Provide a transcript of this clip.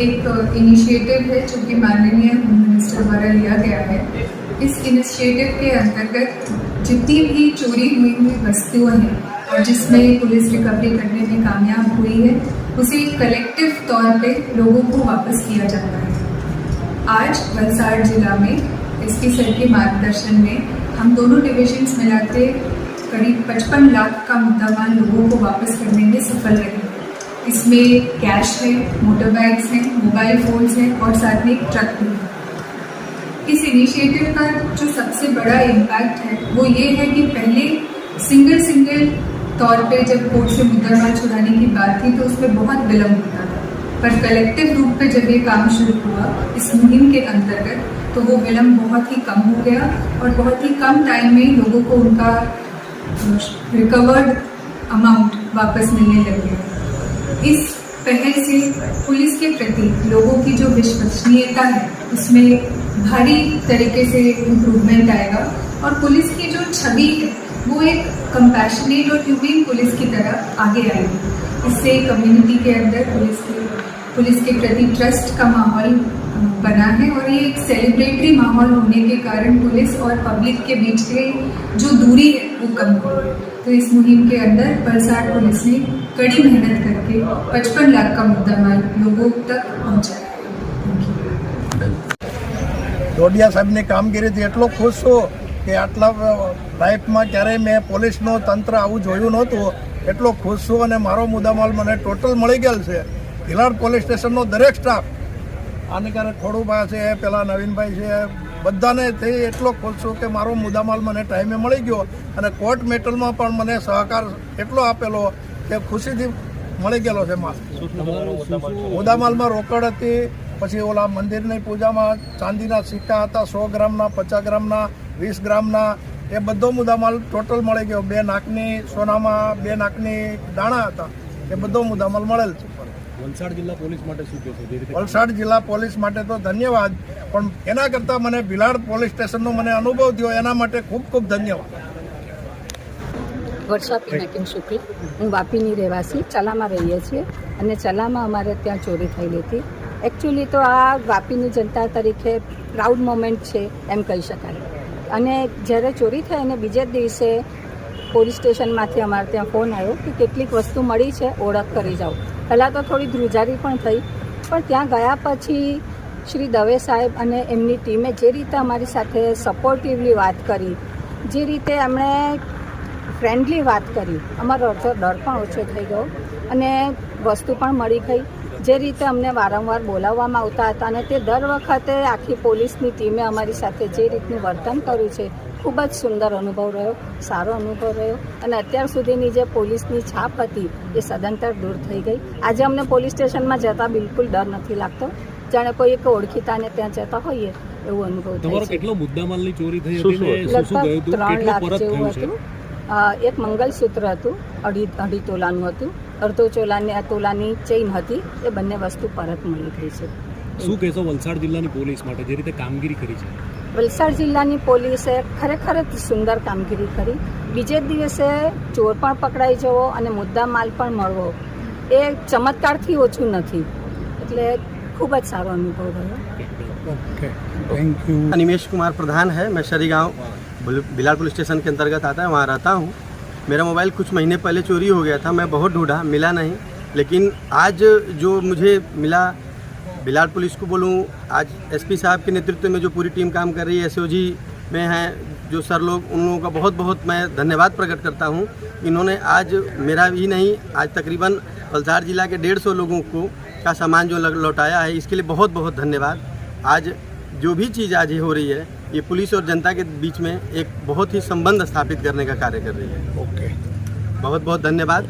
एक इनिशिएटिव है जो कि माननीय होम मिनिस्टर द्वारा लिया गया है। इस इनिशिएटिव के अंतर्गत जितनी भी चोरी हुई वस्तुएं हैं और जिसमें पुलिस रिकवरी करने में कामयाब हुई है, उसे कलेक्टिव तौर पे लोगों को वापस किया जाता है। आज वलसाड़ जिला में एसपी सर के मार्गदर्शन में हम दोनों डिविजन्स मिलाकर करीब 55 लाख का मुद्दामाल लोगों को वापस करने में सफल रहे। इसमें कैश है, मोटर बाइक्स हैं, मोबाइल फ़ोन्स हैं और साथ में एक ट्रक भी है। इस इनिशिएटिव का जो सबसे बड़ा इम्पैक्ट है वो ये है कि पहले सिंगल तौर पे जब कोर्ट से मुद्दामाल छुड़ाने की बात थी तो उसमें बहुत विलम्ब होता था, पर कलेक्टिव रूप पे जब ये काम शुरू हुआ इस मुहिम के अंतर्गत तो वो विलम्ब बहुत ही कम हो गया और बहुत ही कम टाइम में लोगों को उनका रिकवर्ड अमाउंट वापस मिलने लग गया। इस पहल से पुलिस के प्रति लोगों की जो विश्वसनीयता है उसमें भारी तरीके से इम्प्रूवमेंट आएगा और पुलिस की जो छवि है वो एक कंपैशनेट और ह्यूमन पुलिस की तरह आगे आएगी। इससे कम्युनिटी के अंदर पुलिस के प्रति ट्रस्ट का माहौल बना है और ये एक सेलिब्रेटरी माहौल होने के कारण पुलिस और पब्लिक के बीच के जो दूरी है वो कम हो गई। तो इस मुहिम के अंदर वलसाड़ पुलिस ने कड़ी मेहनत करके 55 लाख का मुद्दामाल लोगों तक पहुंचाया। ડોડિયા સાહેબની કામગીરીથી એટલો ખુશ છું કે આટલા લાઈફમાં ક્યારેય મેં પોલીસનો તંત્ર આવું જોયું નહોતું, એટલો ખુશ છું અને મારો મુદ્દામાલ મને ટોટલ મળી ગયેલ છે। ભિલાડ પોલીસ સ્ટેશનનો દરેક સ્ટાફ, આને ખોડુભાઈ છે, પેલા નવીનભાઈ છે, બધાને તે એટલો ખુશ છું કે મારો મુદ્દામાલ મને ટાઈમે મળી ગયો અને કોર્ટ મેટલમાં પણ મને સહકાર એટલો આપેલો કે ખુશીથી મળી ગયેલો છે માલ। મુદ્દામાલમાં રોકડ હતી, પછી ઓલા મંદિરની પૂજામાં ચાંદીના સિક્કા હતા 100 ગ્રામના, 50 ગ્રામના, 20 ગ્રામના, એ બધો મુદ્દામાલ ટોટલ મળી ગયો। 2 નાકની સોનામાં 2 નાકની દાણા હતા, એ બધો મુદ્દામાલ મળેલ છે। વલસાડ જિલ્લા પોલીસ માટે શું કહેશો? વલસાડ જિલ્લા પોલીસ માટે તો ધન્યવાદ, પણ એના કરતાં મને ભિલાડ પોલીસ સ્ટેશનનો મને અનુભવ થયો એના માટે ખૂબ ખૂબ ધન્યવાદ। વર્ષા પિનાકિન શુક્લ, હું વાપીની રહેવાસી, ચલામાં રહીએ છીએ અને ચલામાં અમારે ત્યાં ચોરી થયેલી હતી। એકચ્યુઅલી તો આ વાપીની જનતા તરીકે પ્રાઉડ મોમેન્ટ છે એમ કહી શકાય। અને જ્યારે ચોરી થઈ અને બીજે દિવસે પોલીસ સ્ટેશનમાંથી અમારે ત્યાં ફોન આવ્યો કે કેટલીક વસ્તુ મળી છે, ઓળખ કરી જાઓ। પહેલાં તો થોડી ધ્રુજારી પણ થઈ, પણ ત્યાં ગયા પછી શ્રી દવે સાહેબ અને એમની ટીમે જે રીતે અમારી સાથે સપોર્ટિવલી વાત કરી, જે રીતે એમણે ફ્રેન્ડલી વાત કરી, અમારો અડધો ડર પણ ઓછો થઈ ગયો અને વસ્તુ પણ મળી ગઈ। જે રીતે અમને વારંવાર બોલાવવામાં આવતા હતા અને તે દર વખતે આખી પોલીસની ટીમે અમારી સાથે જે રીતનું વર્તન કર્યું છે, ખૂબ જ સુંદર અનુભવ રહ્યો, સારો અનુભવ રહ્યો અને અત્યાર સુધીની જે પોલીસની છાપ હતી એ સદંતર દૂર થઈ ગઈ। આજે અમને પોલીસ સ્ટેશનમાં જતાં બિલકુલ ડર નથી લાગતો, જાણે કોઈ એક ઓળખીતાને ત્યાં જતા હોઈએ એવો અનુભવ થાય છે। કેટલો મુદ્દામાલની ચોરી થઈ લગભગ 3 લાખ જેવું હતું। એક મંગલસૂત્ર હતું, અઢી તોલાનું હતું, અડધો તોલાની ચેઇન હતી, એ બંને વસ્તુ પરત મળી ગઈ છે। શું કહેશો વલસાડ જિલ્લાની પોલીસ માટે જે રીતે કામગીરી કરી છે? વલસાડ જિલ્લાની પોલીસે ખરેખર સુંદર કામગીરી કરી। બીજે દિવસે ચોર પણ પકડાઈ જવો અને મુદ્દા માલ પણ મળવો એ ચમત્કારથી ઓછું નથી, એટલે ખૂબ જ સારો અનુભવ રહ્યો। Thank you. निमेश कुमार प्रधान है, मैं शरी गाँव भिलाड़ पुलिस स्टेशन के अंतर्गत आता है, वहाँ रहता हूँ। मेरा मोबाइल कुछ महीने पहले चोरी हो गया था, मैं बहुत ढूंढा, मिला नहीं, लेकिन आज जो मुझे मिला, भिलाड़ पुलिस को बोलूँ, आज एसपी साहब के नेतृत्व में जो पूरी टीम काम कर रही है, एसओजी में हैं जो सर लोग, उन लोगों का बहुत बहुत मैं धन्यवाद प्रकट करता हूँ। इन्होंने आज मेरा ही नहीं, आज तकरीबन वलसाड़ जिला के 150 लोगों को का सामान जो लौटाया है, इसके लिए बहुत बहुत धन्यवाद। आज जो भी चीज़ आज हो रही है ये पुलिस और जनता के बीच में एक बहुत ही संबंध स्थापित करने का कार्य कर रही है। ओके, बहुत बहुत धन्यवाद।